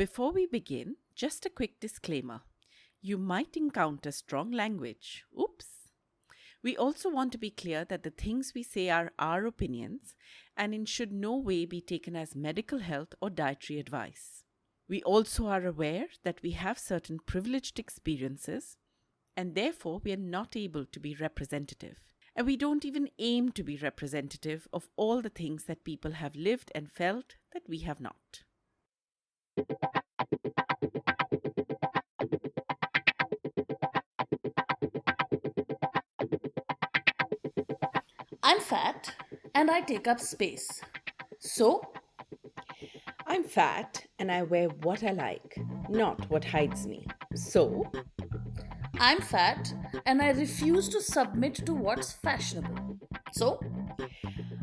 Before we begin, just a quick disclaimer. You might encounter strong language. Oops. We also want to be clear that the things we say are our opinions and in should no way be taken as medical health or dietary advice. We also are aware that we have certain privileged experiences and therefore we are not able to be representative. And we don't even aim to be representative of all the things that people have lived and felt that we have not. I'm fat and I take up space. So, I'm fat and I wear what I like, not what hides me. So, I'm fat and I refuse to submit to what's fashionable. So,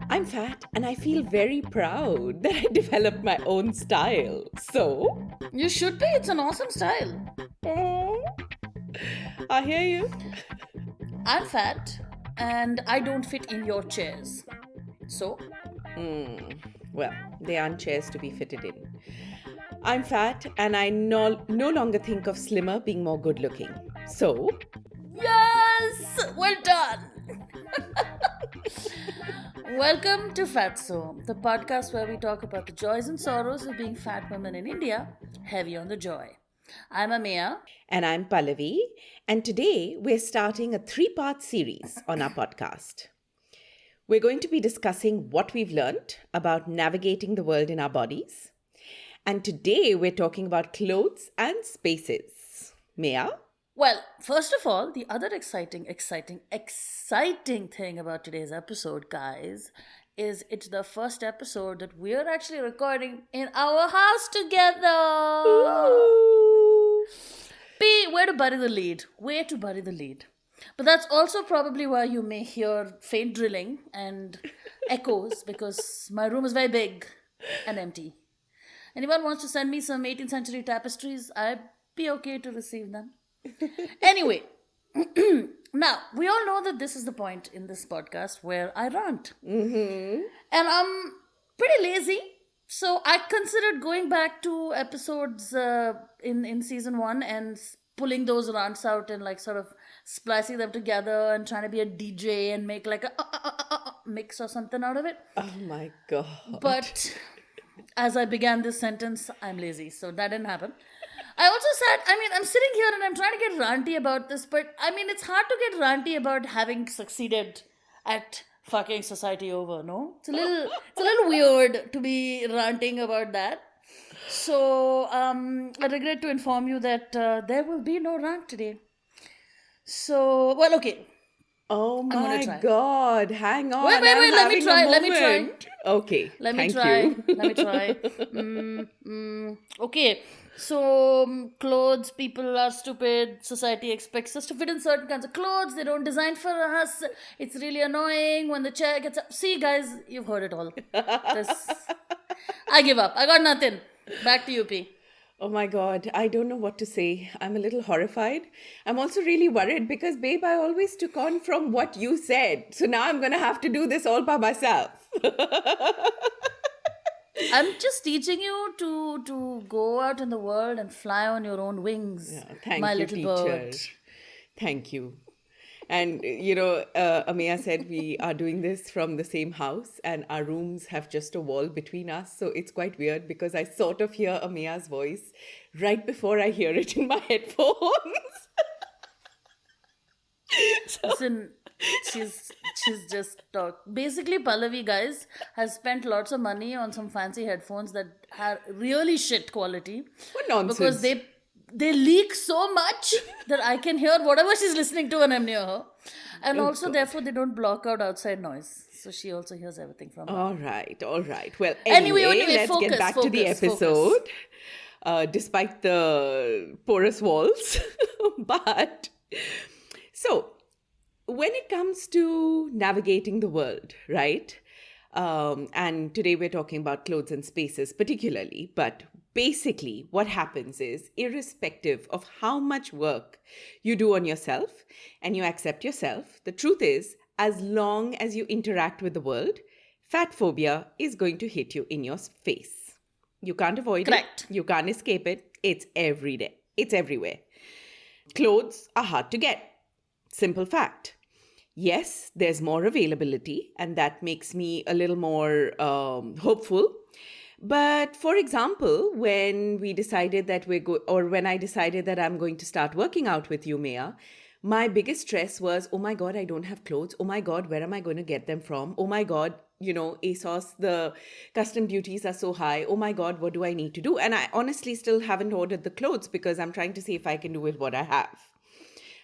I'm fat and I feel very proud that I developed my own style. So, you should be, it's an awesome style. oh, I hear you. I'm fat and I don't fit in your chairs. So, Well, they aren't chairs to be fitted in. I'm fat and I no longer think of slimmer being more good looking. So, yes! Well done! Welcome to Fatso, the podcast where we talk about the joys and sorrows of being fat women in India, heavy on the joy. I'm Ameya. and I'm Pallavi, and today we're starting a 3-part series on our podcast. We're going to be discussing what we've learned about navigating the world in our bodies. And today we're talking about clothes and spaces. Maya? Well, first of all, the other exciting thing about today's episode, guys, is it's the first episode that we're actually recording in our house together. Ooh. P, where to bury the lead? But that's also probably why you may hear faint drilling and echoes because my room is very big and empty. Anyone wants to send me some 18th century tapestries? I'd be okay to receive them. Anyway, now we all know that this is the point in this podcast where I rant. And I'm pretty lazy. So I considered going back to episodes in season 1 and pulling those rants out and like sort of splicing them together and trying to be a DJ and make like a mix or something out of it. Oh my God. But as I began this sentence, I'm lazy. So that didn't happen. I also said, I'm sitting here and I'm trying to get ranty about this, but it's hard to get ranty about having succeeded at fucking society over, no? It's a little weird to be ranting about that. So, I regret to inform you that there will be no rant today. So, well, okay. Oh my God. Hang on. Wait, let me try. Okay. Let me try. Okay. So, clothes, people are stupid. Society expects us to fit in certain kinds of clothes. They don't design for us. It's really annoying when the chair gets up. See, guys, you've heard it all. I give up. I got nothing. Back to you, P. Oh my God, I don't know what to say. I'm a little horrified. I'm also really worried because, babe, I always took on from what you said. So now I'm going to have to do this all by myself. I'm just teaching you to go out in the world and fly on your own wings, Thank my you, little teacher. bird. Thank you. And, Ameya said we are doing this from the same house and our rooms have just a wall between us. So it's quite weird because I sort of hear Ameya's voice right before I hear it in my headphones. Listen, she's just basically Pallavi, guys, has spent lots of money on some fancy headphones that are really shit quality. What nonsense. Because they leak so much that I can hear whatever she's listening to when I'm near her. And also, therefore, they don't block out outside noise. So she also hears everything from her. All right. Well, anyway let's get back to the episode. Despite the porous walls. But, so, when it comes to navigating the world, right? And today we're talking about clothes and spaces particularly, but basically what happens is, irrespective of how much work you do on yourself and you accept yourself, the truth is, as long as you interact with the world, fatphobia is going to hit you in your face. You can't avoid Correct. it. You can't escape it. It's every day. It's everywhere. Clothes are hard to get. Simple fact. Yes, there's more availability, and that makes me a little more hopeful. But for example, when we decided that when I decided that I'm going to start working out with you, Maya, my biggest stress was, oh my God, I don't have clothes. Oh my God, where am I going to get them from? Oh my God, ASOS, the custom duties are so high. Oh my God, what do I need to do? And I honestly still haven't ordered the clothes because I'm trying to see if I can do with what I have.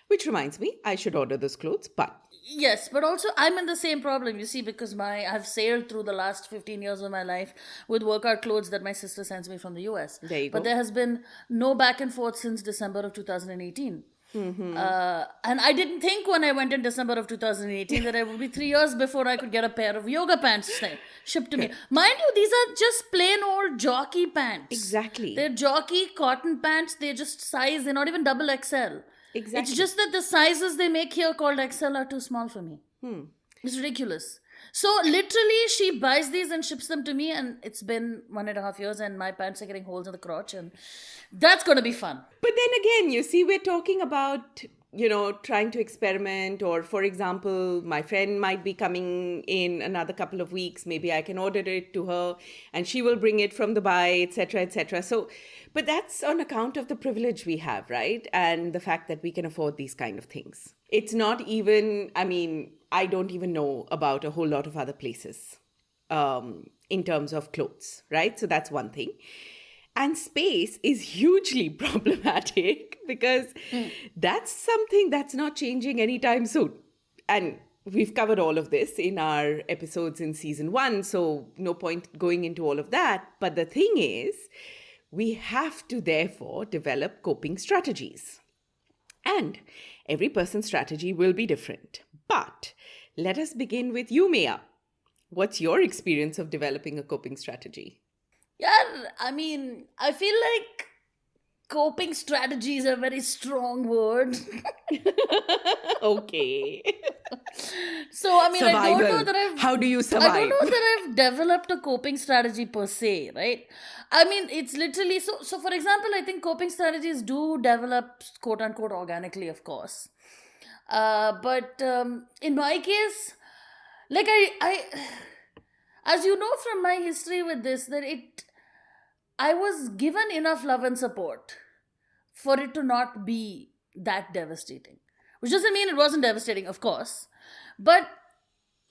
Which reminds me, I should order those clothes, but Yes, but also I'm in the same problem, you see, because I've sailed through the last 15 years of my life with workout clothes that my sister sends me from the US. there you But go. there has been no back and forth since December of 2018. And I didn't think when I went in December of 2018 that it would be 3 years before I could get a pair of yoga pants shipped to me. Mind you, these are just plain old jockey pants. Exactly. They're jockey cotton pants. They're just size. They're not even double XL. Exactly. It's just that the sizes they make here called XL are too small for me. It's ridiculous. So literally, she buys these and ships them to me, and it's been 1.5 years, and my pants are getting holes in the crotch, and that's going to be fun. But then again, you see, we're talking about, trying to experiment, or for example, my friend might be coming in another couple of weeks. Maybe I can order it to her and she will bring it from Dubai, etc., etc. So, but that's on account of the privilege we have, right? And the fact that we can afford these kind of things. It's not even, I don't even know about a whole lot of other places in terms of clothes, right? So that's one thing. And space is hugely problematic because that's something that's not changing anytime soon. And we've covered all of this in our episodes in season 1, so no point going into all of that. But the thing is, we have to therefore develop coping strategies. And every person's strategy will be different. But let us begin with you, Maya. What's your experience of developing a coping strategy? Yeah, I feel like coping strategy is a very strong word. Okay. So, I don't know Survival. that How do you I survive? don't know that I've developed a coping strategy per se, right? It's literally so for example, I think coping strategies do develop quote unquote organically, of course. But in my case, like I as you know from my history with this, I was given enough love and support for it to not be that devastating. Which doesn't mean it wasn't devastating, of course. But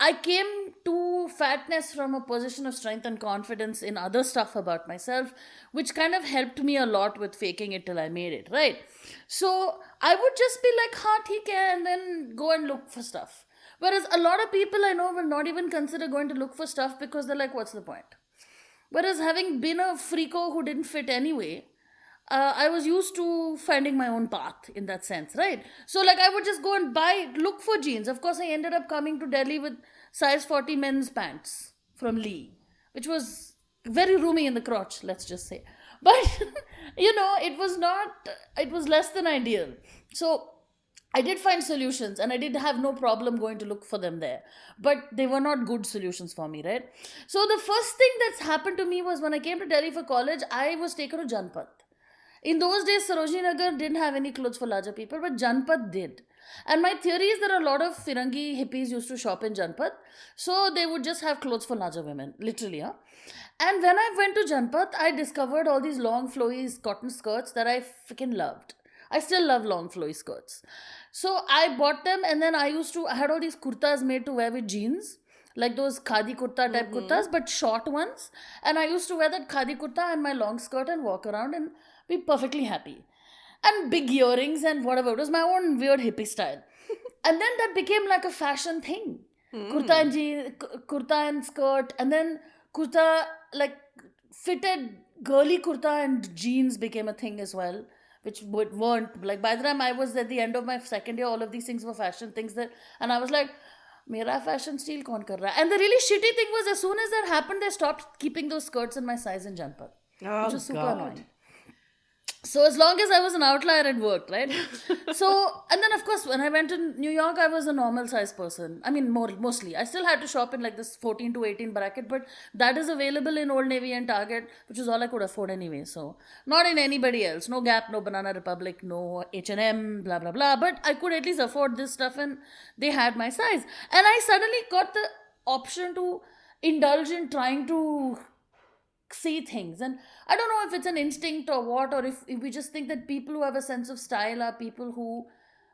I came to fatness from a position of strength and confidence in other stuff about myself, which kind of helped me a lot with faking it till I made it, right? So I would just be like, ha, theek hai, and then go and look for stuff. Whereas a lot of people I know will not even consider going to look for stuff because they're like, what's the point? Whereas having been a freako who didn't fit anyway, I was used to finding my own path in that sense, right? So, like, I would just go and look for jeans. Of course, I ended up coming to Delhi with size 40 men's pants from Lee, which was very roomy in the crotch, let's just say. But, it was less than ideal. So, I did find solutions and I did have no problem going to look for them there. But they were not good solutions for me, right? So, the first thing that's happened to me was when I came to Delhi for college, I was taken to Janpat. In those days, Sarojini Nagar didn't have any clothes for larger people, but Janpat did. And my theory is that a lot of Firangi hippies used to shop in Janpat, so they would just have clothes for larger women, literally. Huh? And when I went to Janpat, I discovered all these long, flowy cotton skirts that I freaking loved. I still love long, flowy skirts. So I bought them, and then I had all these kurtas made to wear with jeans, like those khadi kurta type kurtas, but short ones. And I used to wear that khadi kurta and my long skirt and walk around and be perfectly happy. And big earrings and whatever. It was my own weird hippie style. And then that became like a fashion thing. Kurta and skirt. And then kurta, like fitted girly kurta and jeans became a thing as well. Which weren't. Like by the time I was at the end of my second year, all of these things were fashion things and I was like, Mera fashion steal kaun kar raha? And the really shitty thing was as soon as that happened, they stopped keeping those skirts in my size in Janpat. Oh, which was super God. annoying. So as long as I was an outlier, it worked, right? So, and then of course, when I went to New York, I was a normal size person. I mean, mostly. I still had to shop in like this 14 to 18 bracket, but that is available in Old Navy and Target, which is all I could afford anyway. So, not in anybody else. No Gap, no Banana Republic, no H&M, blah, blah, blah. But I could at least afford this stuff, and they had my size. And I suddenly got the option to indulge in trying to see things. And I don't know if it's an instinct or what, or if we just think that people who have a sense of style are people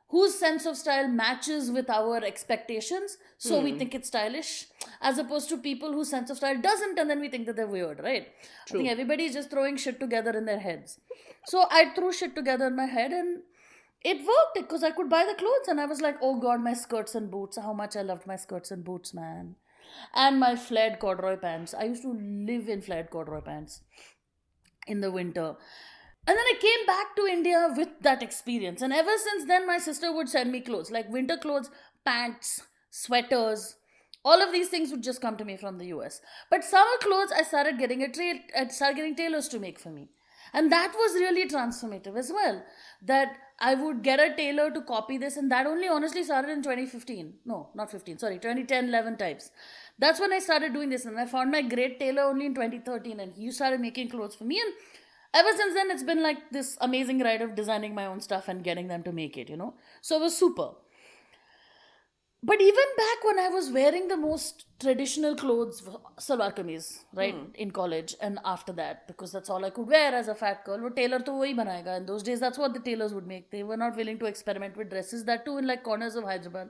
whose sense of style matches with our expectations, so we think it's stylish, as opposed to people whose sense of style doesn't, and then we think that they're weird, right? True. I think everybody is just throwing shit together in their heads. So I threw shit together in my head, and it worked because I could buy the clothes, and I was like, oh god, my skirts and boots, how much I loved my skirts and boots, man. And my flared corduroy pants. I used to live in flared corduroy pants in the winter. And then I came back to India with that experience. And ever since then, my sister would send me clothes, like winter clothes, pants, sweaters. All of these things would just come to me from the US. But summer clothes, I started getting tailors to make for me. And that was really transformative as well. That I would get a tailor to copy this, and that only honestly started in 2015. No, not 15, sorry, 2010, 11 types. That's when I started doing this, and I found my great tailor only in 2013, and he started making clothes for me. And ever since then, it's been like this amazing ride of designing my own stuff and getting them to make it, So it was super. But even back when I was wearing the most traditional clothes, salwar kameez, right, in college, and after that, because that's all I could wear as a fat girl, wo tailor to wahi banayega. In those days, that's what the tailors would make. They were not willing to experiment with dresses, that too in like corners of Hyderabad.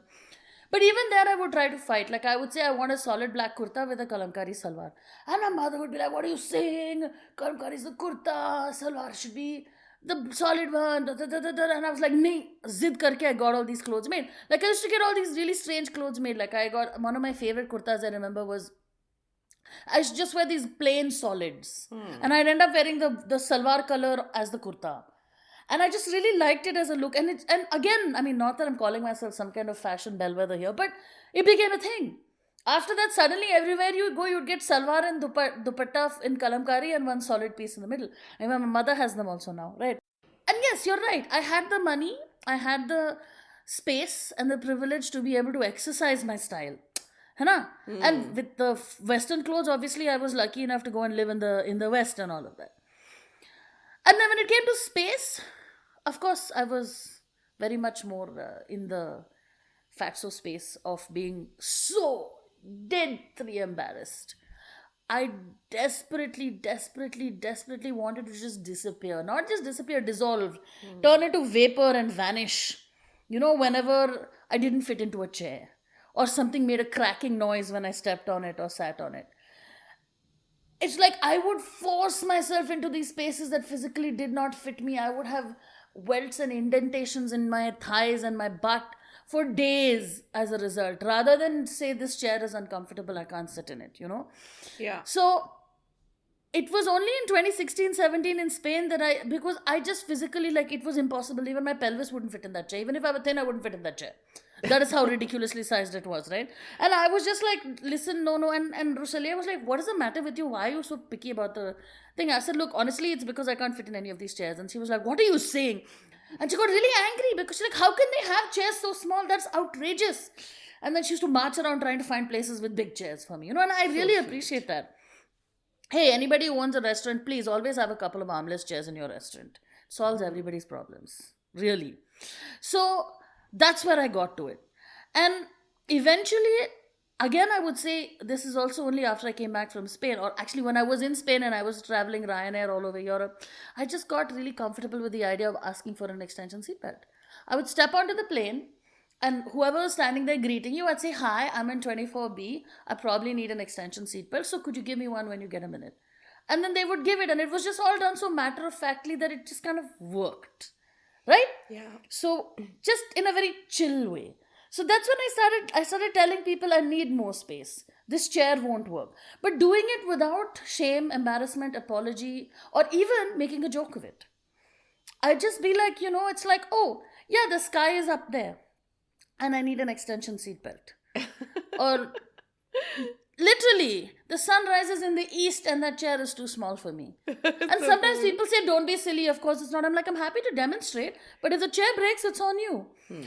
But even there, I would try to fight. Like, I would say I want a solid black kurta with a kalamkari salwar. And my mother would be like, what are you saying? Kalamkari is the kurta, salwar should be the solid one. Da, da, da, da, da. And I was like, nee, zid karke, I got all these clothes made. Like, I used to get all these really strange clothes made. Like, I got one of my favorite kurtas I remember was, I used to just wear these plain solids. And I'd end up wearing the salwar color as the kurta. And I just really liked it as a look. And again, I mean, not that I'm calling myself some kind of fashion bellwether here, but it became a thing. After that, suddenly everywhere you go, you'd get salwar and dupatta in kalamkari and one solid piece in the middle. I mean, my mother has them also now, right? And yes, you're right. I had the money, I had the space and the privilege to be able to exercise my style. And with the Western clothes, obviously, I was lucky enough to go and live in the West and all of that. And then when it came to space, of course, I was very much more in the fatso space of being so deadly embarrassed. I desperately, desperately, desperately wanted to just disappear. Not just disappear, dissolve, turn into vapor and vanish. Whenever I didn't fit into a chair, or something made a cracking noise when I stepped on it or sat on it. It's like I would force myself into these spaces that physically did not fit me. I would have welts and indentations in my thighs and my butt for days as a result, rather than say this chair is uncomfortable, I can't sit in it, Yeah. So it was only in 2016-17 in Spain that because I just physically, like, it was impossible. Even my pelvis wouldn't fit in that chair. Even if I were thin, I wouldn't fit in that chair. That is how ridiculously sized it was, right? And I was just like, listen, no. And Rosalia was like, what is the matter with you? Why are you so picky about the thing? I said, look, honestly, it's because I can't fit in any of these chairs. And she was like, what are you saying? And she got really angry because she's like, how can they have chairs so small? That's outrageous. And then she used to march around trying to find places with big chairs for me, and I really appreciate that. Hey, anybody who owns a restaurant, please always have a couple of armless chairs in your restaurant. Solves everybody's problems. Really. So that's where I got to it. And eventually, again, I would say this is also only after I came back from Spain, or actually when I was in Spain and I was traveling Ryanair all over Europe, I just got really comfortable with the idea of asking for an extension seatbelt. I would step onto the plane, and whoever was standing there greeting you, I'd say, hi, I'm in 24B. I probably need an extension seatbelt. So could you give me one when you get a minute? And then they would give it. And it was just all done so matter-of-factly that it just kind of worked. Right? Yeah. So just in a very chill way. So that's when I started telling people I need more space. This chair won't work. But doing it without shame, embarrassment, apology, or even making a joke of it. I'd just be like, it's like, oh, yeah, the sky is up there. And I need an extension seatbelt. Or Literally, the sun rises in the east and that chair is too small for me. And sometimes people say, don't be silly. Of course, it's not. I'm like, I'm happy to demonstrate, but if the chair breaks, it's on you.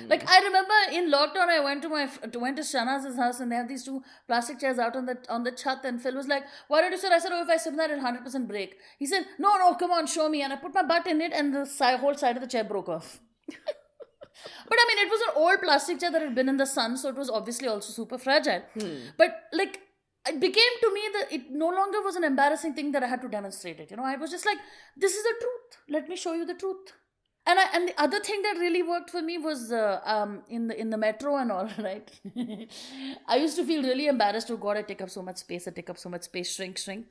Like, I remember in lockdown, I went to Shanaz's house and they have these two plastic chairs out on the chat. And Phil was like, why don't you sit? I said, oh, if I sit in that, it'll 100% break. He said, no, come on, show me. And I put my butt in it and the whole side of the chair broke off. But I mean, it was an old plastic chair that had been in the sun, so it was obviously also super fragile. But like, it became to me that it no longer was an embarrassing thing that I had to demonstrate it. I was just like, this is the truth. Let me show you the truth. And the other thing that really worked for me was in the metro and all, right? I used to feel really embarrassed. Oh God, I take up so much space. Shrink. Then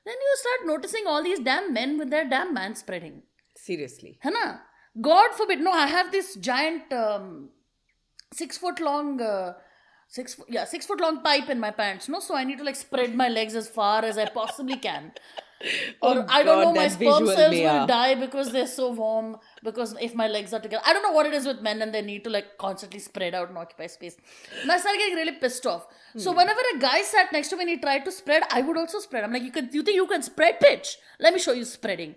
you start noticing all these damn men with their damn man spreading. Seriously. Hana? God forbid. No, I have this giant 6 foot long 6 foot long pipe in my pants, no? So I need to like spread my legs as far as I possibly can. Or I don't know, my sperm cells will die because they're so warm, because if my legs are together. I don't know what it is with men and they need to like constantly spread out and occupy space. And I started getting really pissed off. So whenever a guy sat next to me and he tried to spread, I would also spread. I'm like, you think you can spread, bitch? Let me show you spreading.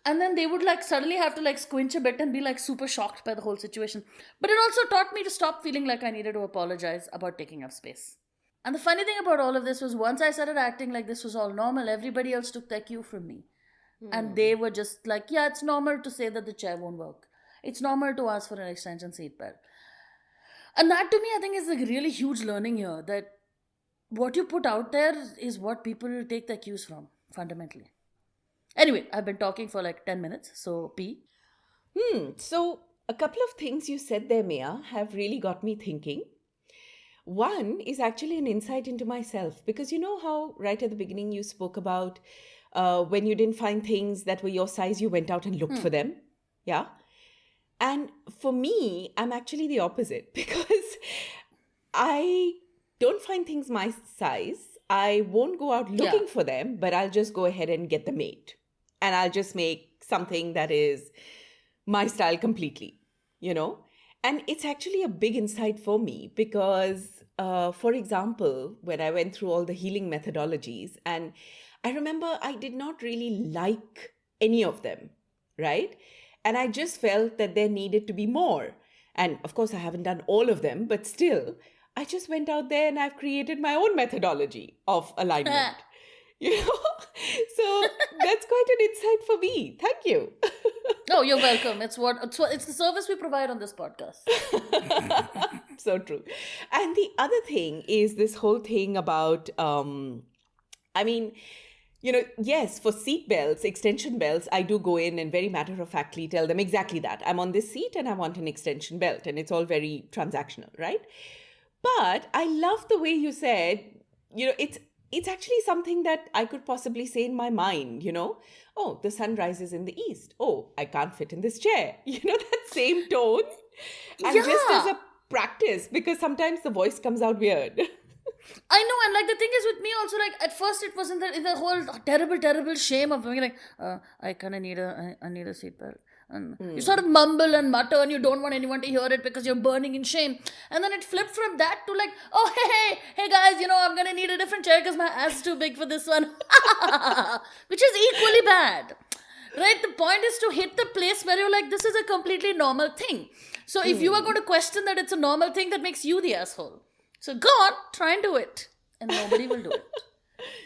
And then they would like suddenly have to like squinch a bit and be like super shocked by the whole situation. But it also taught me to stop feeling like I needed to apologize about taking up space. And the funny thing about all of this was once I started acting like this was all normal, everybody else took their cue from me. And they were just like, yeah, it's normal to say that the chair won't work. It's normal to ask for an extension seatbelt. And that to me, I think is a really huge learning here, that what you put out there is what people will take their cues from, fundamentally. Anyway, I've been talking for like 10 minutes, so P. So a couple of things you said there, Maya, have really got me thinking. One is actually an insight into myself, because you know how right at the beginning you spoke about when you didn't find things that were your size, you went out and looked for them. Yeah. And for me, I'm actually the opposite, because I don't find things my size. I won't go out looking for them, but I'll just go ahead and get them made. And I'll just make something that is my style completely, And it's actually a big insight for me because, for example, when I went through all the healing methodologies, and I remember I did not really like any of them, right? And I just felt that there needed to be more. And of course, I haven't done all of them, but still, I just went out there and I've created my own methodology of alignment. So that's quite an insight for me. Thank you. Oh, you're welcome. It's the service we provide on this podcast. So true. And the other thing is this whole thing about, yes, for seat belts, extension belts, I do go in and very matter-of-factly tell them exactly that. I'm on this seat and I want an extension belt, and it's all very transactional, right? But I love the way you said, it's actually something that I could possibly say in my mind, Oh, the sun rises in the east. Oh, I can't fit in this chair. That same tone. And just as a practice, because sometimes the voice comes out weird. I know, and like the thing is with me also, like at first it was in the whole terrible shame of being like, I kind of need a seatbelt. And you sort of mumble and mutter and you don't want anyone to hear it because you're burning in shame. And then it flipped from that to like, oh, hey guys, I'm going to need a different chair because my ass is too big for this one. Which is equally bad. Right? The point is to hit the place where you're like, this is a completely normal thing. So if you are going to question that it's a normal thing, that makes you the asshole. So go on, try and do it. And nobody will do it.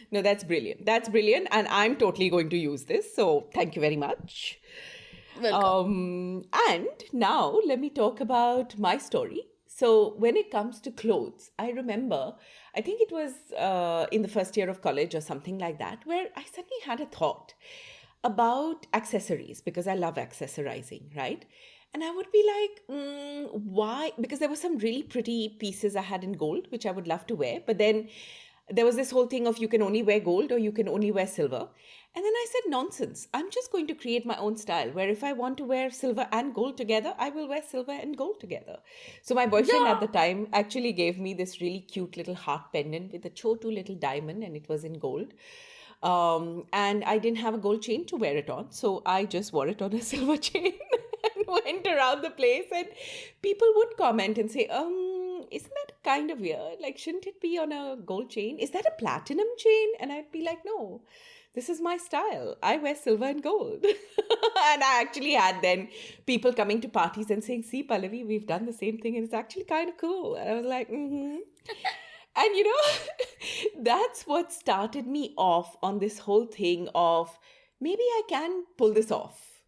No, that's brilliant. And I'm totally going to use this. So thank you very much. Welcome. And now let me talk about my story. So when it comes to clothes, I remember, I think it was in the first year of college or something like that, where I suddenly had a thought about accessories, because I love accessorizing, right? And I would be like, why? Because there were some really pretty pieces I had in gold, which I would love to wear. But then there was this whole thing of you can only wear gold or you can only wear silver. And then I said, nonsense. I'm just going to create my own style where if I want to wear silver and gold together, I will wear silver and gold together. So my boyfriend at the time actually gave me this really cute little heart pendant with a chotu little diamond, and it was in gold. And I didn't have a gold chain to wear it on. So I just wore it on a silver chain and went around the place. And people would comment and say, isn't that kind of weird? Like, shouldn't it be on a gold chain? Is that a platinum chain? And I'd be like, no, this is my style. I wear silver and gold. And I actually had then people coming to parties and saying, see, Pallavi, we've done the same thing and it's actually kind of cool. And I was like, mm-hmm. And that's what started me off on this whole thing of maybe I can pull this off,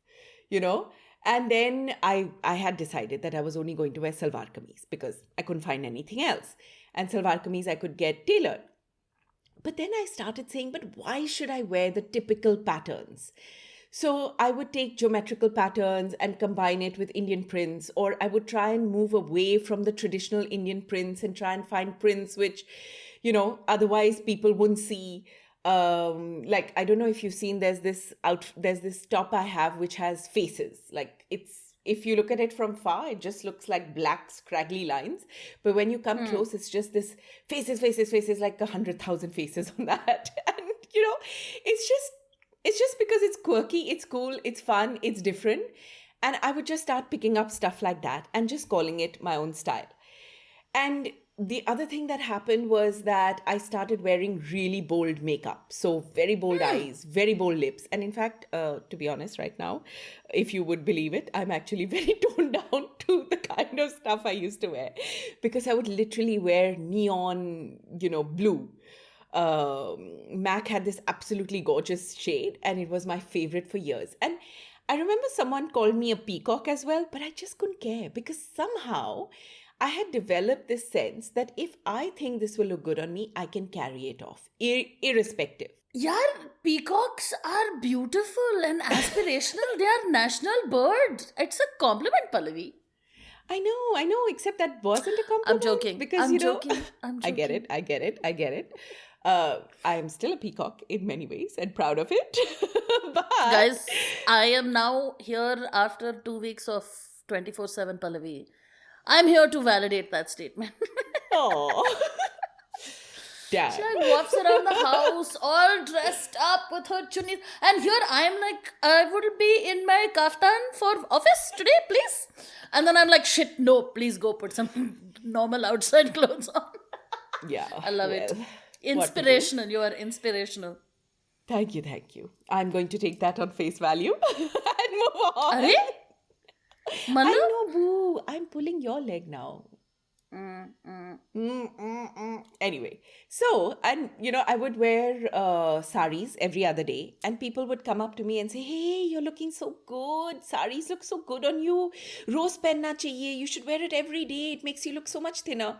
you know? And then I had decided that I was only going to wear salwar kameez because I couldn't find anything else. And salwar kameez I could get tailored. But then I started saying, but why should I wear the typical patterns? So I would take geometrical patterns and combine it with Indian prints, or I would try and move away from the traditional Indian prints and try and find prints which, otherwise people wouldn't see. Like, I don't know if you've seen, there's this top I have which has faces. Like, if you look at it from far, it just looks like black scraggly lines. But when you come close, it's just this faces, like 100,000 faces on that. And, it's just because it's quirky, it's cool, it's fun, it's different. And I would just start picking up stuff like that and just calling it my own style. And the other thing that happened was that I started wearing really bold makeup. So very bold eyes, very bold lips. And in fact, to be honest right now, if you would believe it, I'm actually very toned down to the kind of stuff I used to wear. Because I would literally wear neon, blue. MAC had this absolutely gorgeous shade and it was my favorite for years. And I remember someone called me a peacock as well, but I just couldn't care because somehow I had developed this sense that if I think this will look good on me, I can carry it off, irrespective. Yeah, peacocks are beautiful and aspirational. They are national birds. It's a compliment, Pallavi. I know, except that wasn't a compliment. I'm joking. Because, I'm joking. I get it. I am still a peacock in many ways and proud of it. But Guys, I am now here after 2 weeks of 24/7 Pallavi. I'm here to validate that statement. oh, Dad. She like walks around the house all dressed up with her chunnis. And here I am like, I would be in my kaftan for office today, please. And then I'm like, shit, no, please go put some normal outside clothes on. Yeah. I love it. Inspirational. You are inspirational. Thank you. I'm going to take that on face value and move on. Are Manu? I know, boo. I'm pulling your leg now. Anyway, so, and I would wear saris every other day and people would come up to me and say, hey, you're looking so good. Saris look so good on you. Rose penna chahiye. You should wear it every day. It makes you look so much thinner.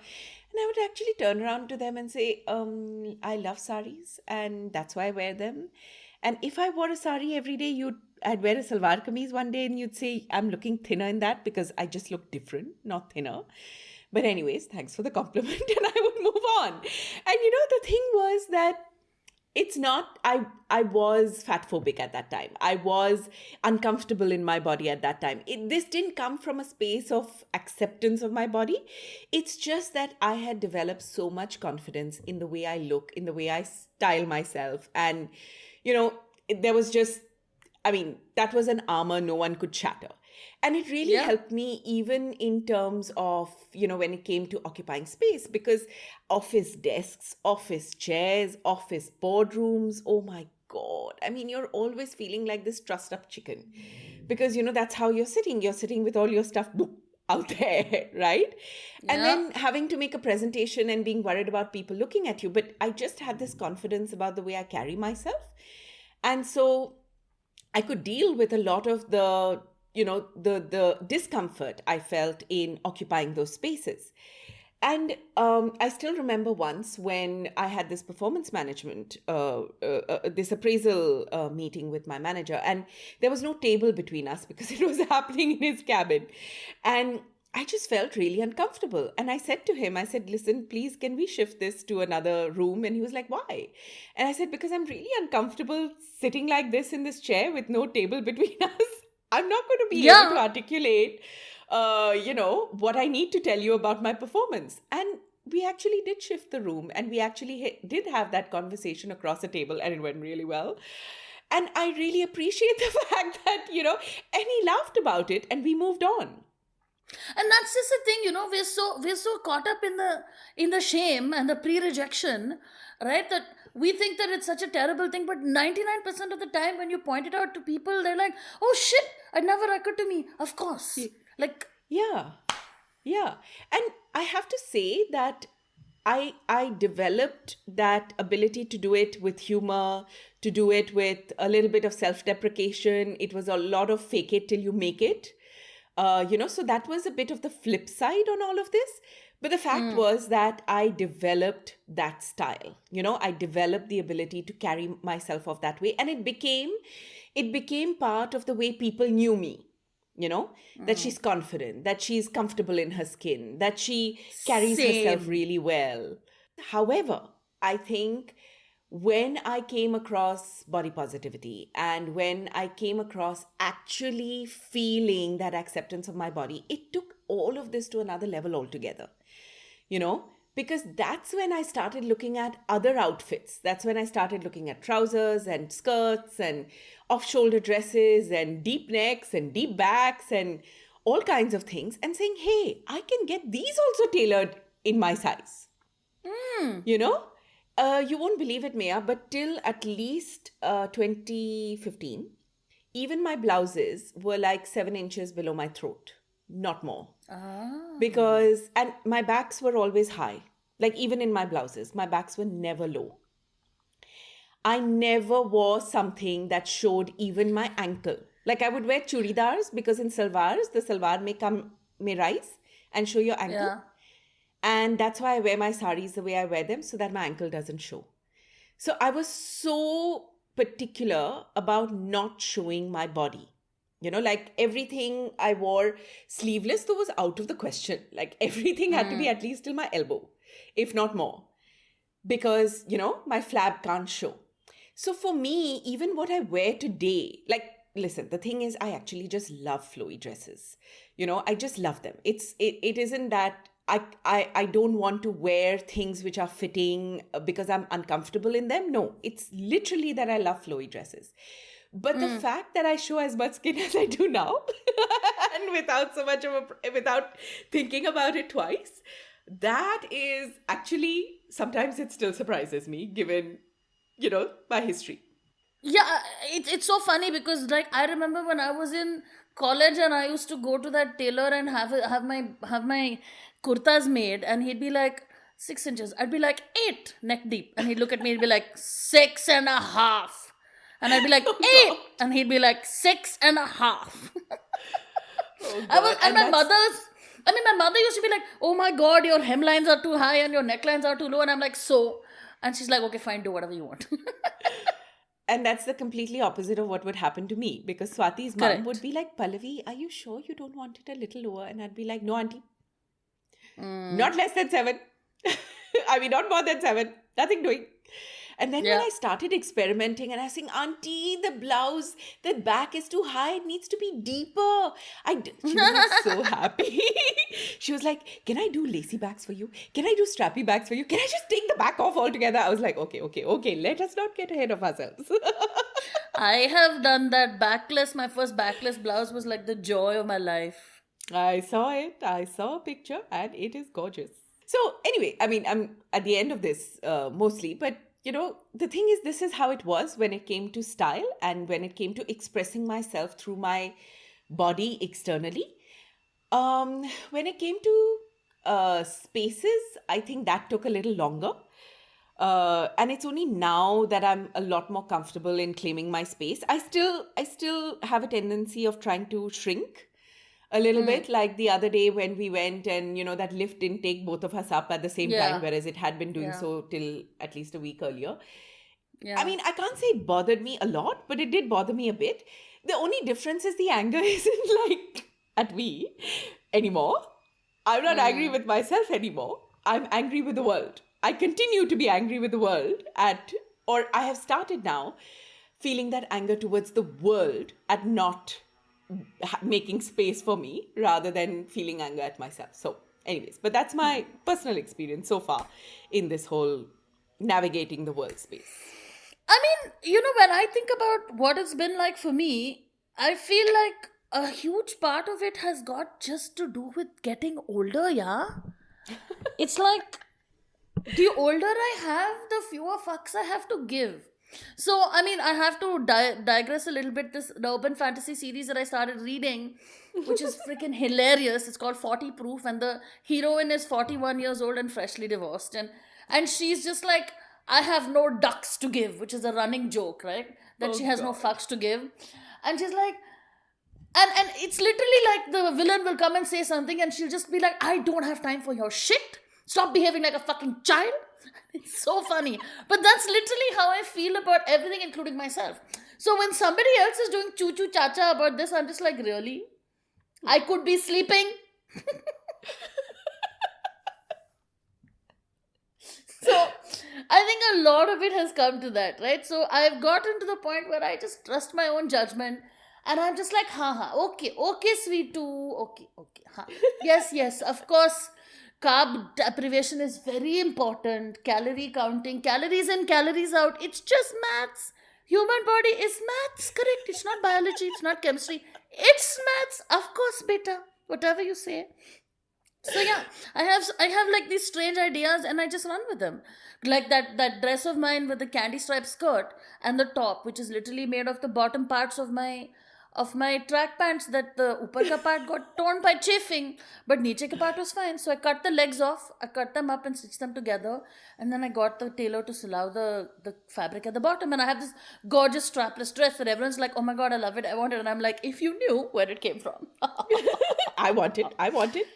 And I would actually turn around to them and say, I love saris and that's why I wear them. And if I wore a sari every day, I'd wear a salwar kameez one day and you'd say, I'm looking thinner in that because I just look different, not thinner. But anyways, thanks for the compliment and I would move on. And the thing was that it's not, I was fatphobic at that time. I was uncomfortable in my body at that time. This didn't come from a space of acceptance of my body. It's just that I had developed so much confidence in the way I look, in the way I style myself. And, there was just, that was an armor no one could shatter. And it really helped me even in terms of, when it came to occupying space, because office desks, office chairs, office boardrooms, oh my God. You're always feeling like this trussed up chicken because, that's how you're sitting. You're sitting with all your stuff out there, right? Yeah. And then having to make a presentation and being worried about people looking at you. But I just had this confidence about the way I carry myself. And so I could deal with a lot of the discomfort I felt in occupying those spaces. And I still remember once when I had this performance management, this appraisal meeting with my manager, and there was no table between us because it was happening in his cabin. And I just felt really uncomfortable. And I said to him, listen, please, can we shift this to another room? And he was like, why? And I said, because I'm really uncomfortable sitting like this in this chair with no table between us. I'm not going to be able to articulate, what I need to tell you about my performance. And we actually did shift the room and we actually did have that conversation across the table and it went really well. And I really appreciate the fact that, and he laughed about it and we moved on. And that's just the thing, we're so caught up in the shame and the pre-rejection, right? That we think that it's such a terrible thing, but 99% of the time when you point it out to people, they're like, oh shit, it never occurred to me. Of course. Like, Yeah. Yeah. And I have to say that I developed that ability to do it with humor, to do it with a little bit of self-deprecation. It was a lot of fake it till you make it. So that was a bit of the flip side on all of this. But the fact was that I developed that style. I developed the ability to carry myself off that way. And it became part of the way people knew me. That she's confident, that she's comfortable in her skin, that she carries herself same. really well. However, I think when I came across body positivity and when I came across actually feeling that acceptance of my body, it took all of this to another level altogether. Because that's when I started looking at other outfits. That's when I started looking at trousers and skirts and off shoulder dresses and deep necks and deep backs and all kinds of things and saying, hey, I can get these also tailored in my size. You know? You won't believe it, Maya, but till at least 2015, even my blouses were like 7 inches below my throat, not more. And my backs were always high. Like even in my blouses, my backs were never low. I never wore something that showed even my ankle. Like I would wear churidars because in salwars, the salwar may rise and show your ankle. Yeah. And that's why I wear my saris the way I wear them so that my ankle doesn't show. So I was so particular about not showing my body. Like everything I wore sleeveless, though, was out of the question. Like everything had to be at least till my elbow, if not more. Because, my flab can't show. So for me, even what I wear today, like, listen, the thing is, I actually just love flowy dresses. I just love them. It isn't that I don't want to wear things which are fitting because I'm uncomfortable in them. No, it's literally that I love flowy dresses. But the fact that I show as much skin as I do now, and without thinking about it twice, that is actually, sometimes it still surprises me given, my history. Yeah, it's so funny because like I remember when I was in college and I used to go to that tailor and have my kurtas made, and he'd be like 6 inches. I'd be like 8 neck deep, and he'd look at me and be like 6.5, and I'd be like 8, and he'd be like 6.5. Oh I was, God. and my mother used to be like, "Oh my God, your hemlines are too high and your necklines are too low," and I'm like, "So," and she's like, "Okay, fine, do whatever you want." And that's the completely opposite of what would happen to me, because Swati's mom would Correct. be like, Pallavi, are you sure you don't want it a little lower? And I'd be like, no, auntie, not less than 7. I mean, not more than 7. Nothing doing. And then when Yeah. I started experimenting and I was saying, auntie, the blouse, the back is too high. It needs to be deeper. She was like so happy. She was like, can I do lacy backs for you? Can I do strappy backs for you? Can I just take the back off altogether? I was like, okay. Let us not get ahead of ourselves. I have done that backless. My first backless blouse was like the joy of my life. I saw it. I saw a picture and it is gorgeous. So anyway, I mean, I'm at the end of this mostly, but the thing is, this is how it was when it came to style and when it came to expressing myself through my body externally. When it came to spaces, I think that took a little longer. And it's only now that I'm a lot more comfortable in claiming my space. I still have a tendency of trying to shrink a little bit, like the other day when we went and that lift didn't take both of us up at the same time, Yeah. whereas it had been doing Yeah. so till at least a week earlier. I Yeah. mean, I can't say it bothered me a lot, but it did bother me a bit. The only difference is the anger isn't like at me anymore. I'm not angry with myself anymore. I'm angry with the world. I continue to be angry with the world or I have started now feeling that anger towards the world at not making space for me rather than feeling anger at myself. So, anyways, but that's my personal experience so far in this whole navigating the world space. I mean, when I think about what it's been like for me, I feel like a huge part of it has got just to do with getting older, yeah? It's like the older I have, the fewer fucks I have to give. So, I mean, I have to digress a little bit. The urban fantasy series that I started reading, which is freaking hilarious. It's called 40 Proof, and the heroine is 41 years old and freshly divorced. And she's just like, I have no ducks to give, which is a running joke, right? That Oh, she has no God. fucks to give. And she's like, and it's literally like the villain will come and say something, and she'll just be like, I don't have time for your shit. Stop behaving like a fucking child. It's so funny. But that's literally how I feel about everything, including myself. So when somebody else is doing choo choo cha cha about this, I'm just like, really? I could be sleeping. So I think a lot of it has come to that, right? So I've gotten to the point where I just trust my own judgment, and I'm just like, okay, sweet too, okay, yes, of course, carb deprivation is very important, calorie counting, calories in, calories out, it's just maths. Human body is maths, correct? It's not biology, it's not chemistry, it's maths, of course, beta, whatever you say. So yeah, I have like these strange ideas, and I just run with them. Like that dress of mine with the candy striped skirt and the top, which is literally made of the bottom parts of my track pants, that the upar ka part got torn by chafing, but niche ka part was fine. So I cut the legs off, I cut them up and stitched them together, and then I got the tailor to sew the fabric at the bottom, and I have this gorgeous strapless dress that everyone's like, oh my god, I love it, I want it, and I'm like, if you knew where it came from. I want it. I want it.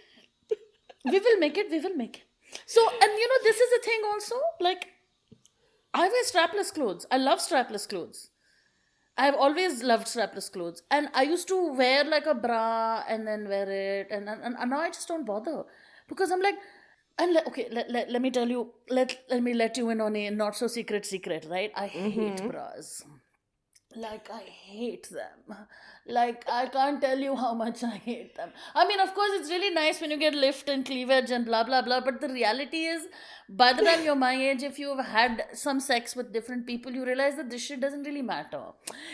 We will make it. So, and this is the thing also. Like, I wear strapless clothes. I love strapless clothes. I've always loved strapless clothes. And I used to wear like a bra and then wear it. And now I just don't bother. Because I'm like, okay, let me tell you, let me let you in on a not so secret, right? I hate bras. Like, I hate them. Like, I can't tell you how much I hate them. I mean, of course, it's really nice when you get lift and cleavage and blah, blah, blah. But the reality is, by the time you're my age, if you've had some sex with different people, you realize that this shit doesn't really matter.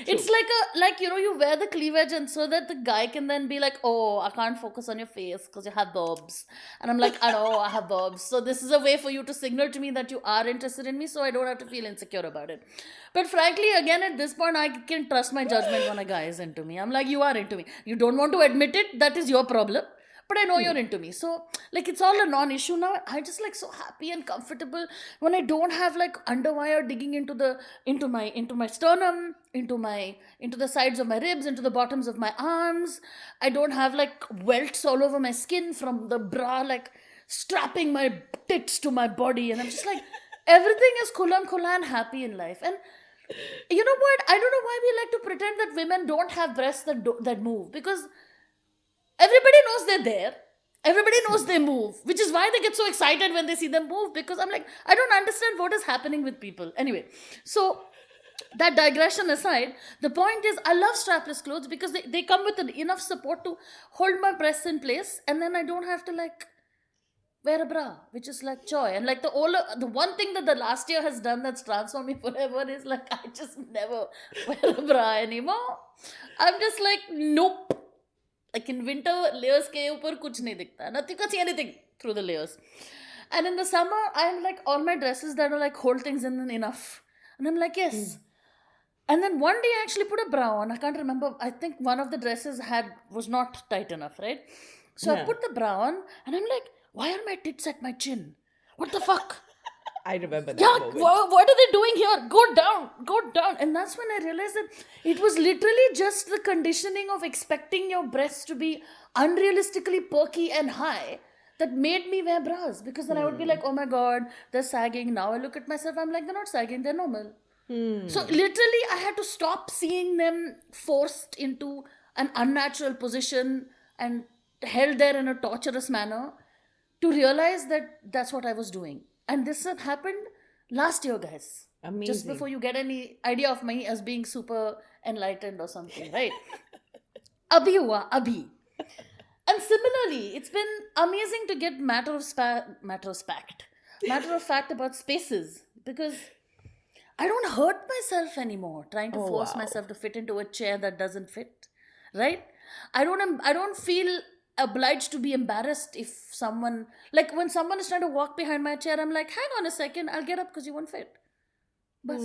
It's like you wear the cleavage, and so that the guy can then be like, oh, I can't focus on your face because you have bobs. And I'm like, I know, I have bobs. So this is a way for you to signal to me that you are interested in me, so I don't have to feel insecure about it. But frankly, again, at this point, I can trust my judgment when a guy is into me. I'm like, you are into me. You don't want to admit it, that is your problem. But I know you're into me. So, like, it's all a non-issue now. I'm just like so happy and comfortable when I don't have like underwire digging into my sternum, into the sides of my ribs, into the bottoms of my arms. I don't have like welts all over my skin from the bra, like strapping my tits to my body. And I'm just like, everything is kulam kula and happy in life. And you know what? I don't know why we like to pretend that women don't have breasts that move, because everybody knows they're there. Everybody knows they move, which is why they get so excited when they see them move, because I'm like, I don't understand what is happening with people. Anyway, so that digression aside, the point is, I love strapless clothes because they come with enough support to hold my breasts in place, and then I don't have to like wear a bra, which is like joy. And like the one thing that the last year has done that's transformed me forever is like, I just never wear a bra anymore. I'm just like, nope. Like in winter, layers ke upar kuch nahi dikhta. Nothing can see anything through the layers. And in the summer, I'm like, all my dresses that are like hold things in enough. And I'm like, yes. And then one day I actually put a bra on. I can't remember. I think one of the dresses was not tight enough, right? So I put the bra on, and I'm like, why are my tits at my chin? What the fuck? I remember that Yeah, moment. what are they doing here? Go down. And that's when I realized that it was literally just the conditioning of expecting your breasts to be unrealistically perky and high that made me wear bras. Because then I would be like, oh my god, they're sagging. Now I look at myself, I'm like, they're not sagging, they're normal. So literally I had to stop seeing them forced into an unnatural position and held there in a torturous manner to realize that that's what I was doing. And this had happened last year, guys. Amazing. Just before you get any idea of me as being super enlightened or something, right? Abhi hua, abhi. And similarly, it's been amazing to get matter of fact about spaces, because I don't hurt myself anymore trying to force myself to fit into a chair that doesn't fit, right? I don't feel obliged to be embarrassed if someone, like when someone is trying to walk behind my chair, I'm like, hang on a second, I'll get up because you won't fit. Bas.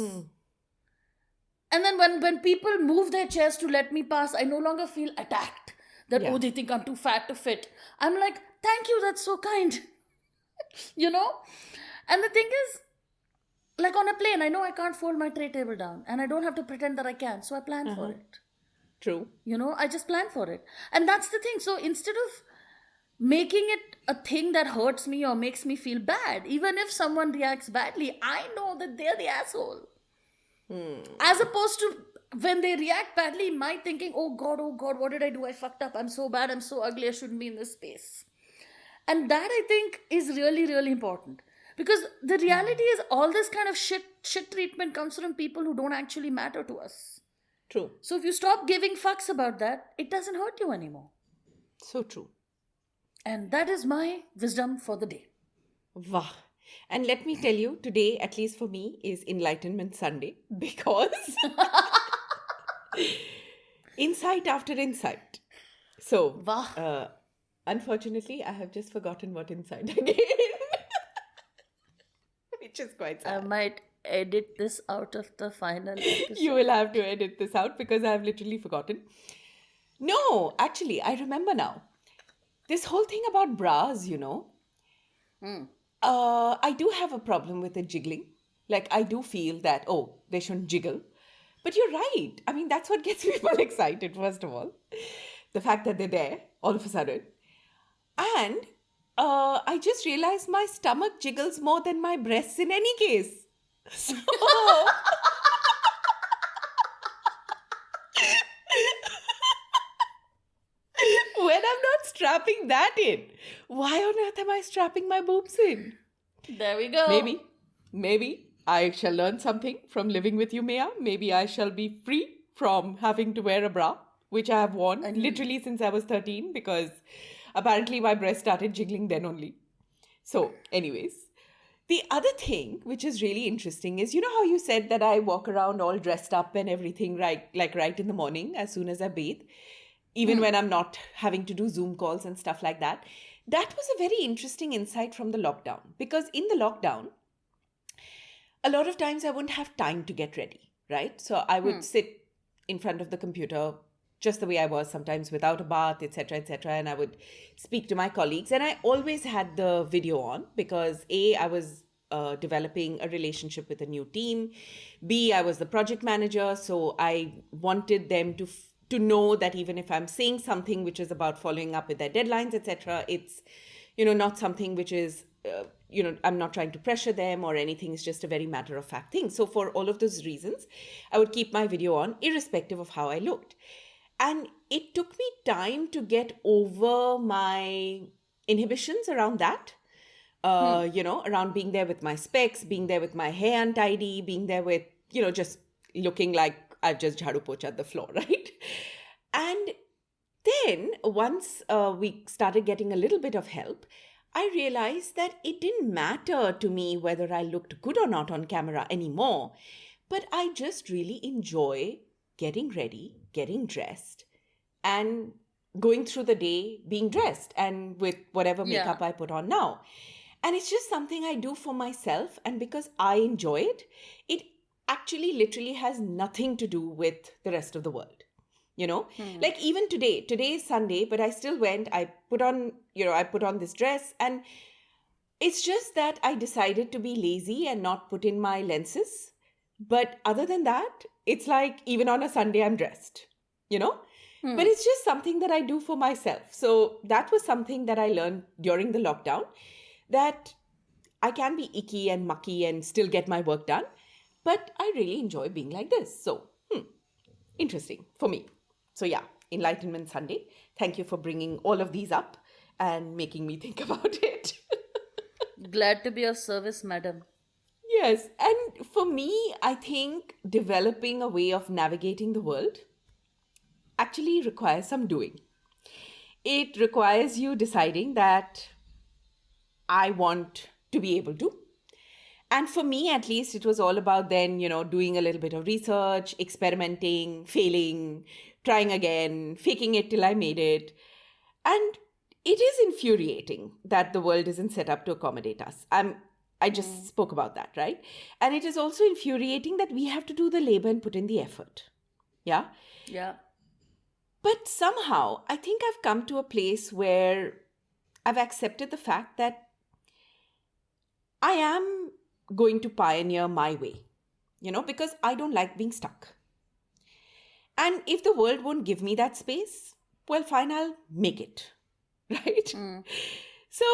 And then when people move their chairs to let me pass, I no longer feel attacked that, Yeah. oh, they think I'm too fat to fit. I'm like, thank you, that's so kind. you know? And the thing is, like on a plane, I know I can't fold my tray table down and I don't have to pretend that I can. So I plan for it. True. I just plan for it. And that's the thing. So instead of making it a thing that hurts me or makes me feel bad, even if someone reacts badly, I know that they're the asshole. As opposed to when they react badly, my thinking, oh God, what did I do? I fucked up. I'm so bad. I'm so ugly. I shouldn't be in this space. And that I think is really, really important. Because the reality is all this kind of shit treatment comes from people who don't actually matter to us. True. So if you stop giving fucks about that, it doesn't hurt you anymore. So true. And that is my wisdom for the day. Wow. And let me tell you, today, at least for me, is Enlightenment Sunday because insight after insight. So, Wow. unfortunately, I have just forgotten what insight again, which is quite I sad. might edit this out of the final episode. You will have to edit this out because I have literally forgotten. No, actually, I remember now. This whole thing about bras, I do have a problem with it jiggling. Like, I do feel that, oh, they shouldn't jiggle. But you're right. I mean, that's what gets people excited, first of all. The fact that they're there all of a sudden. And I just realized my stomach jiggles more than my breasts in any case. So, when I'm not strapping that in, why on earth am I strapping my boobs in? There we go. Maybe I shall learn something from living with you, Maya. Maybe I shall be free from having to wear a bra, which I have worn literally since I was 13 because apparently my breast started jiggling then only. So, anyways, the other thing which is really interesting is, you know how you said that I walk around all dressed up and everything right in the morning as soon as I bathe, even when I'm not having to do Zoom calls and stuff like that. That was a very interesting insight from the lockdown because in the lockdown, a lot of times I wouldn't have time to get ready, right? So I would sit in front of the computer just the way I was, sometimes without a bath, etc., and I would speak to my colleagues. And I always had the video on because A, I was developing a relationship with a new team. B, I was the project manager, so I wanted them to know that even if I'm saying something which is about following up with their deadlines, etc., it's, not something which is, I'm not trying to pressure them or anything. It's just a very matter of fact thing. So for all of those reasons, I would keep my video on irrespective of how I looked. And it took me time to get over my inhibitions around that. Around being there with my specs, being there with my hair untidy, being there with, just looking like I've just jhadu pochad the floor, right? And then once we started getting a little bit of help, I realized that it didn't matter to me whether I looked good or not on camera anymore, but I just really enjoy getting ready, getting dressed, and going through the day being dressed and with whatever makeup I put on now. And it's just something I do for myself. And because I enjoy it, it actually literally has nothing to do with the rest of the world. Like even today is Sunday, but I still went, I put on this dress, and it's just that I decided to be lazy and not put in my lenses. But other than that, it's like even on a Sunday, I'm dressed, But it's just something that I do for myself. So that was something that I learned during the lockdown, that I can be icky and mucky and still get my work done. But I really enjoy being like this. So, interesting for me. So yeah, Enlightenment Sunday. Thank you for bringing all of these up and making me think about it. Glad to be of service, madam. Yes. And for me, I think developing a way of navigating the world actually requires some doing. It requires you deciding that I want to be able to. And for me, at least, it was all about then, doing a little bit of research, experimenting, failing, trying again, faking it till I made it. And it is infuriating that the world isn't set up to accommodate us. I just spoke about that, right? And it is also infuriating that we have to do the labor and put in the effort. Yeah. Yeah. But somehow, I think I've come to a place where I've accepted the fact that I am going to pioneer my way, because I don't like being stuck. And if the world won't give me that space, well, fine, I'll make it, right? So,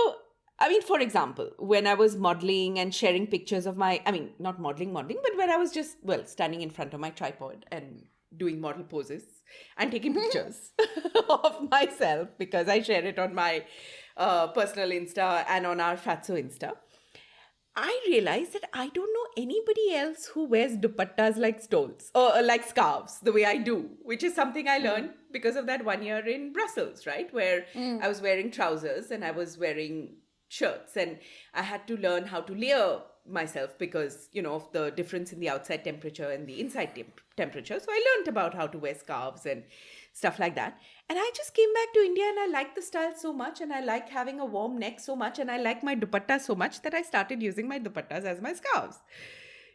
for example, when I was modeling and sharing pictures of not modeling, but when I was just, standing in front of my tripod and doing model poses and taking pictures of myself, because I share it on my personal Insta and on our Fatso Insta, I realized that I don't know anybody else who wears dupattas like stoles or like scarves the way I do, which is something I learned because of that 1 year in Brussels, right? Where I was wearing trousers and I was wearing shirts, and I had to learn how to layer myself because, of the difference in the outside temperature and the inside temperature. So I learned about how to wear scarves and stuff like that. And I just came back to India and I like the style so much, and I like having a warm neck so much, and I like my dupatta so much that I started using my dupattas as my scarves,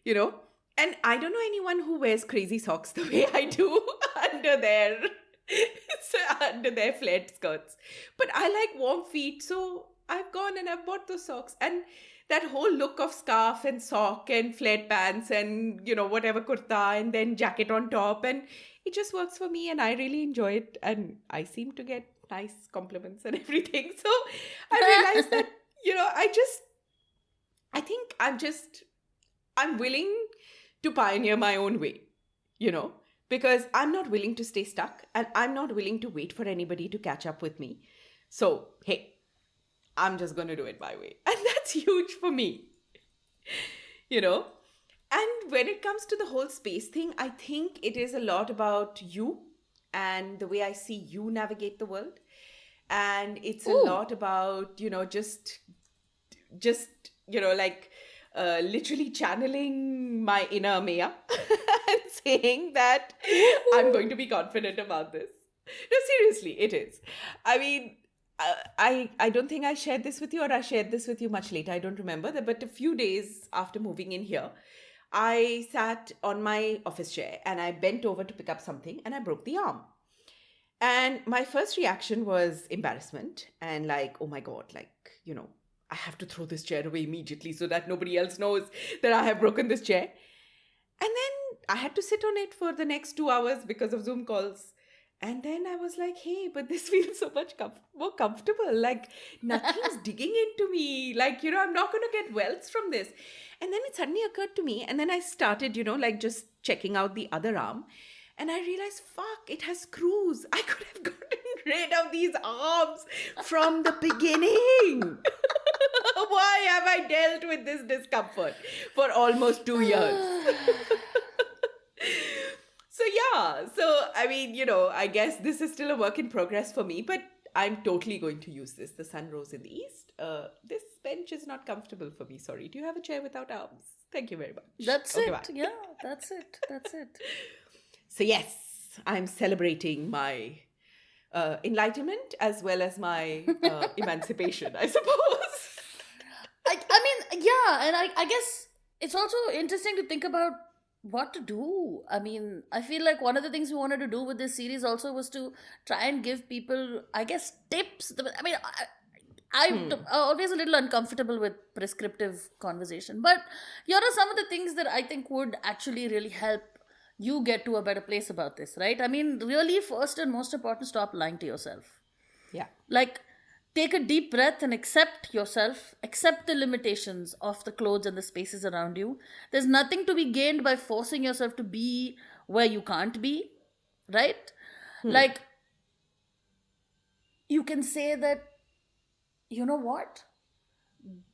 And I don't know anyone who wears crazy socks the way I do under their flared skirts. But I like warm feet, so I've gone and I've bought those socks. And that whole look of scarf and sock and flared pants and, whatever kurta and then jacket on top, and it just works for me and I really enjoy it, and I seem to get nice compliments and everything. So I realized that, I'm willing to pioneer my own way, because I'm not willing to stay stuck and I'm not willing to wait for anybody to catch up with me. So, hey, I'm just going to do it my way. And that's huge for me, And when it comes to the whole space thing, I think it is a lot about you and the way I see you navigate the world. And it's a lot about, literally channeling my inner Ameya and saying that I'm going to be confident about this. No, seriously, it is. I don't think I shared this with you, or I shared this with you much later. I don't remember that, but a few days after moving in here, I sat on my office chair and I bent over to pick up something and I broke the arm. And my first reaction was embarrassment and oh my God, I have to throw this chair away immediately so that nobody else knows that I have broken this chair. And then I had to sit on it for the next 2 hours because of Zoom calls. And then I was like, hey, but this feels so much more comfortable. Nothing's digging into me. I'm not going to get welts from this. And then it suddenly occurred to me. And then I started, just checking out the other arm. And I realized, fuck, it has screws. I could have gotten rid of these arms from the beginning. Why have I dealt with this discomfort for almost 2 years? So I guess this is still a work in progress for me, but I'm totally going to use this. The sun rose in the east. This bench is not comfortable for me. Sorry. Do you have a chair without arms? Thank you very much. That's it. Bye. Yeah, that's it. So yes, I'm celebrating my enlightenment as well as my emancipation, I suppose. And I guess it's also interesting to think about what to do. I feel like one of the things we wanted to do with this series also was to try and give people, I guess, tips. I'm always a little uncomfortable with prescriptive conversation, but here are some of the things that I think would actually really help you get to a better place about this, right? Really, first and most important, stop lying to yourself. Yeah. Take a deep breath and accept yourself, accept the limitations of the clothes and the spaces around you. There's nothing to be gained by forcing yourself to be where you can't be, right? You can say that, you know what?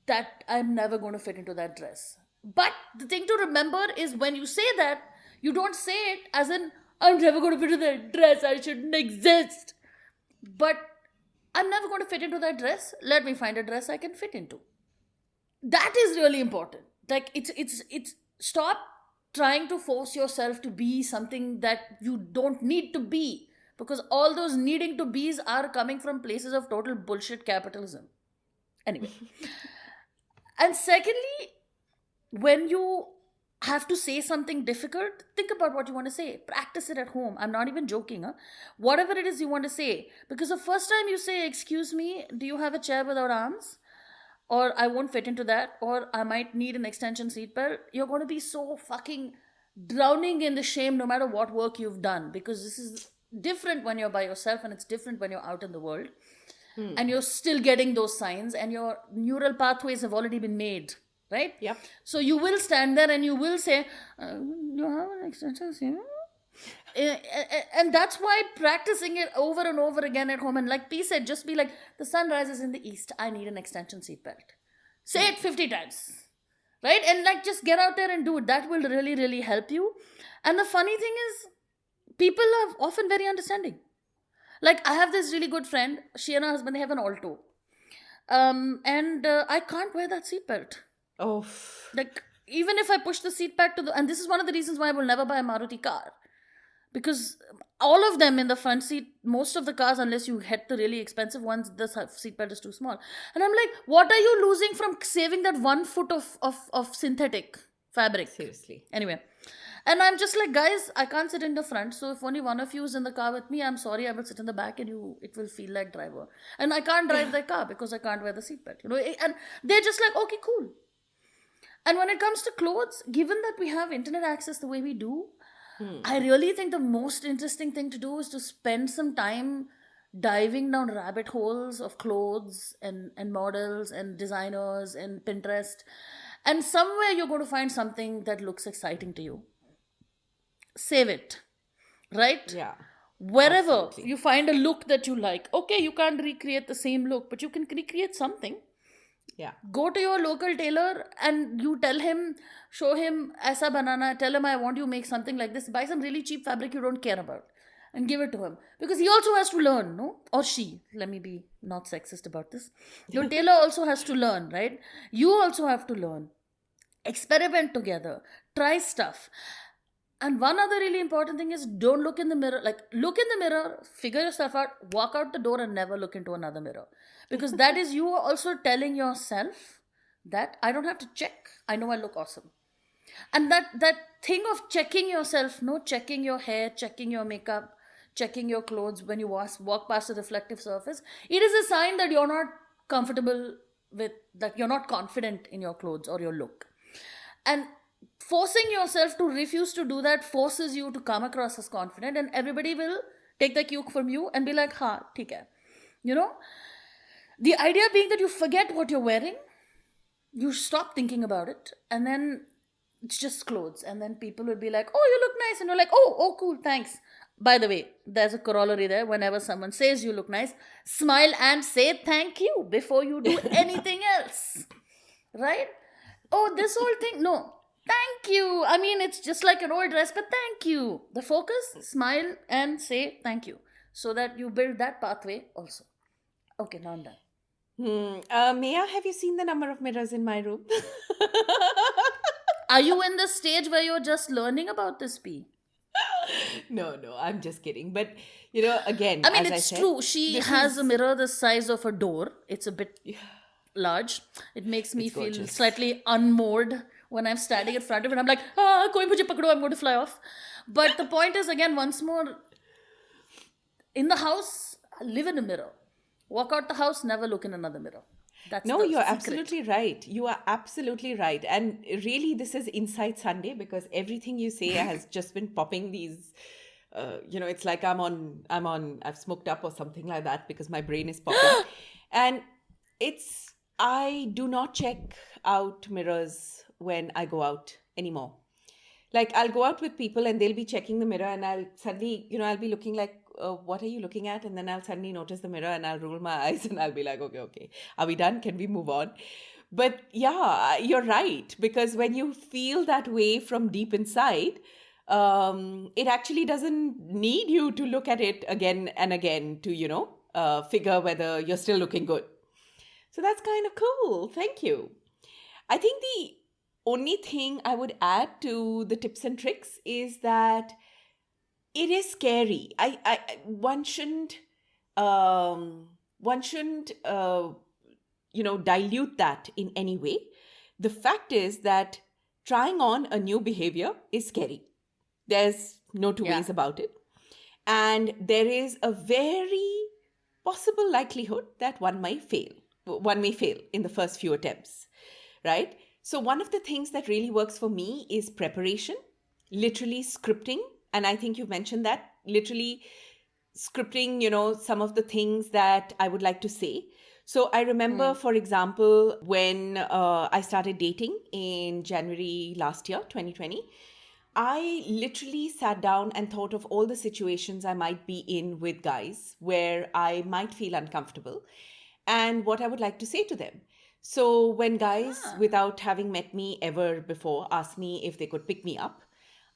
That I'm never going to fit into that dress. But the thing to remember is when you say that, you don't say it as in, I'm never going to fit into that dress, I shouldn't exist. But I'm never going to fit into that dress. Let me find a dress I can fit into. That is really important. It's stop trying to force yourself to be something that you don't need to be. because all those needing to be's are coming from places of total bullshit capitalism. Anyway. And secondly, when you have to say something difficult, think about what you want to say. Practice it at home. I'm not even joking. Huh? Whatever it is you want to say. Because the first time you say, excuse me, do you have a chair without arms? Or I won't fit into that. Or I might need an extension seatbelt. You're going to be so fucking drowning in the shame no matter what work you've done. Because this is different when you're by yourself and it's different when you're out in the world. And you're still getting those signs and your neural pathways have already been made. Right? Yep. So you will stand there and you will say, you have an extension seatbelt? And that's why practicing it over and over again at home. And like P said, just be like, the sun rises in the east. I need an extension seatbelt. Say it 50 times. Right? And like just get out there and do it. That will really, really help you. And the funny thing is, people are often very understanding. Like I have this really good friend. She and her husband, they have an Alto. And I can't wear that seatbelt. Oh. Like, even if I push the seat back to the... And this is one of the reasons why I will never buy a Maruti car. Because all of them in the front seat, most of the cars, unless you hit the really expensive ones, the seatbelt is too small. And I'm like, what are you losing from saving that 1 foot of synthetic fabric? Seriously. Anyway. And I'm just like, guys, I can't sit in the front. So if only one of you is in the car with me, I'm sorry, I will sit in the back and it will feel like driver. And I can't drive the car because I can't wear the seatbelt. And they're just like, okay, cool. And when it comes to clothes, given that we have internet access the way we do, I really think the most interesting thing to do is to spend some time diving down rabbit holes of clothes and models and designers and Pinterest. And somewhere you're going to find something that looks exciting to you. Save it. Right? Yeah. Wherever Absolutely. you find a look that you like. Okay, you can't recreate the same look, but you can recreate something. Yeah. Go to your local tailor and you tell him, show him, aisa banana, tell him I want you to make something like this. Buy some really cheap fabric you don't care about and give it to him. Because he also has to learn, no? Or she. Let me be not sexist about this. Your tailor also has to learn, right? You also have to learn. Experiment together. Try stuff. And one other really important thing is don't look in the mirror. Like, look in the mirror, figure yourself out, walk out the door and never look into another mirror. Because that is you also telling yourself that I don't have to check. I know I look awesome. And that thing of checking yourself, no, checking your hair, checking your makeup, checking your clothes when you walk past a reflective surface, it is a sign that you're not comfortable with, that you're not confident in your clothes or your look. And forcing yourself to refuse to do that forces you to come across as confident, and everybody will take the cue from you and be like, ha, theek hai. You know? The idea being that you forget what you're wearing, you stop thinking about it, and then it's just clothes. And then people will be like, oh, you look nice. And you're like, oh, cool, thanks. By the way, there's a corollary there. Whenever someone says you look nice, smile and say thank you before you do anything else. Right? Oh, this whole thing, no. Thank you. I mean, it's just like an old dress, but thank you. The focus, smile and say thank you. So that you build that pathway also. Okay, now I'm done. Maya, have you seen the number of mirrors in my room? Are you in the stage where you're just learning about this, P? No, I'm just kidding. But, again, I mean, as it's I said, true. She has a mirror the size of a door. It's a bit large. It makes me feel gorgeous. slightly unmoored when I'm standing in front of it. I'm like, koi mujhe pakdo, I'm going to fly off. But the point is, again, once more, in the house, live in a mirror. Walk out the house, never look in another mirror. That's no, the you're secret. absolutely right. You are absolutely right. And really, this is Insight Sunday because everything you say has just been popping these, it's like I've smoked up or something like that because my brain is popping. And I do not check out mirrors when I go out anymore. Like I'll go out with people and they'll be checking the mirror and I'll suddenly, I'll be looking like, what are you looking at? And then I'll suddenly notice the mirror and I'll roll my eyes and I'll be like, okay. Are we done? Can we move on? But yeah, you're right. Because when you feel that way from deep inside, it actually doesn't need you to look at it again and again to, figure whether you're still looking good. So that's kind of cool. Thank you. I think the only thing I would add to the tips and tricks is that it is scary. One shouldn't, um, dilute that in any way. The fact is that trying on a new behavior is scary. There's no two Yeah. ways about it. And there is a very possible likelihood that one may fail. One may fail in the first few attempts, right? So, one of the things that really works for me is preparation, literally scripting. And I think you mentioned that, literally scripting, some of the things that I would like to say. So I remember, for example, when I started dating in January last year, 2020, I literally sat down and thought of all the situations I might be in with guys where I might feel uncomfortable and what I would like to say to them. So when guys, without having met me ever before, asked me if they could pick me up,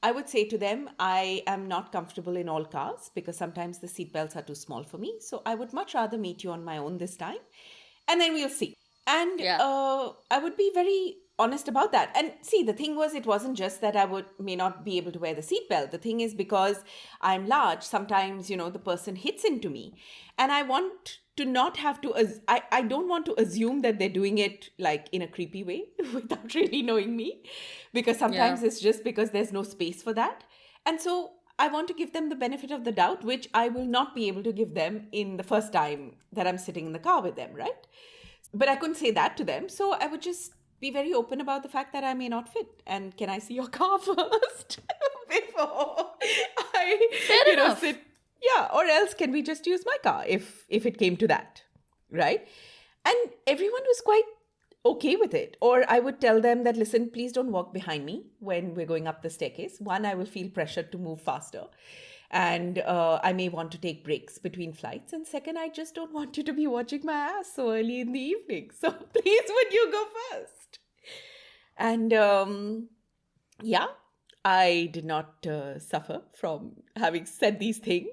I would say to them, I am not comfortable in all cars because sometimes the seatbelts are too small for me. So I would much rather meet you on my own this time. And then we'll see. And Yeah. I would be very honest about that. And see, the thing was, it wasn't just that I may not be able to wear the seatbelt. The thing is, because I'm large, sometimes, the person hits into me. And I want to not have to, I don't want to assume that they're doing it like in a creepy way without really knowing me. Because sometimes it's just because there's no space for that. And so I want to give them the benefit of the doubt, which I will not be able to give them in the first time that I'm sitting in the car with them, right? But I couldn't say that to them. So I would just be very open about the fact that I may not fit. And can I see your car first before I, Fair enough. sit? Yeah, or else can we just use my car if it came to that, right? And everyone was quite okay with it. Or I would tell them that, listen, please don't walk behind me when we're going up the staircase. One, I will feel pressured to move faster. And I may want to take breaks between flights. And second, I just don't want you to be watching my ass so early in the evening. So please, would you go first? And I did not suffer from having said these things.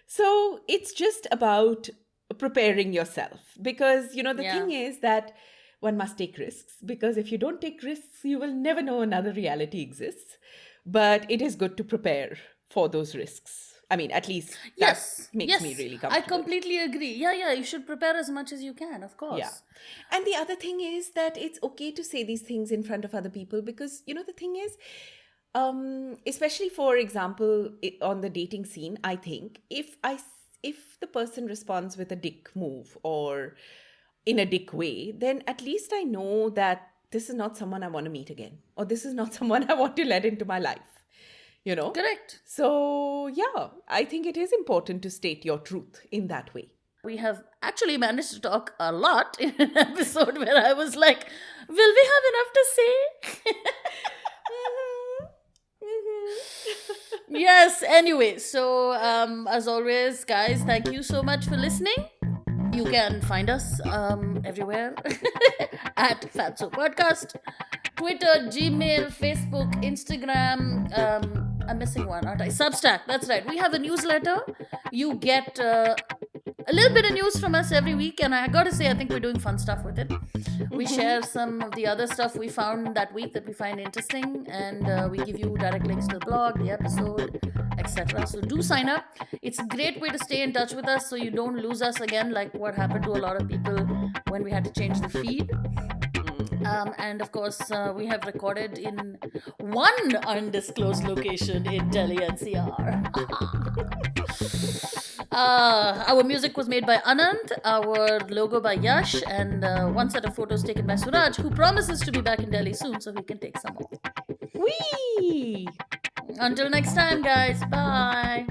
So it's just about preparing yourself. Because, the thing is that one must take risks. Because if you don't take risks, you will never know another reality exists. But it is good to prepare for those risks. I mean, at least that makes me really comfortable. I completely agree. Yeah, you should prepare as much as you can, of course. Yeah. And the other thing is that it's okay to say these things in front of other people because, the thing is, especially, for example, on the dating scene, I think if the person responds with a dick move or in a dick way, then at least I know that this is not someone I want to meet again, or this is not someone I want to let into my life. Correct. So, yeah, I think it is important to state your truth in that way. We have actually managed to talk a lot in an episode where I was like, will we have enough to say? Yes, anyway, so as always, guys, thank you so much for listening. You can find us everywhere at Fatso Podcast, Twitter, Gmail, Facebook, Instagram. I'm missing one, aren't I? Substack, that's right. We have a newsletter. You get a little bit of news from us every week, and I gotta say, I think we're doing fun stuff with it. We share some of the other stuff we found that week that we find interesting, and we give you direct links to the blog, the episode, etc. So do sign up. It's a great way to stay in touch with us so you don't lose us again, like what happened to a lot of people when we had to change the feed. And of course, we have recorded in one undisclosed location in Delhi NCR. Our music was made by Anand, our logo by Yash, and one set of photos taken by Suraj, who promises to be back in Delhi soon so he can take some more. Whee! Until next time, guys. Bye.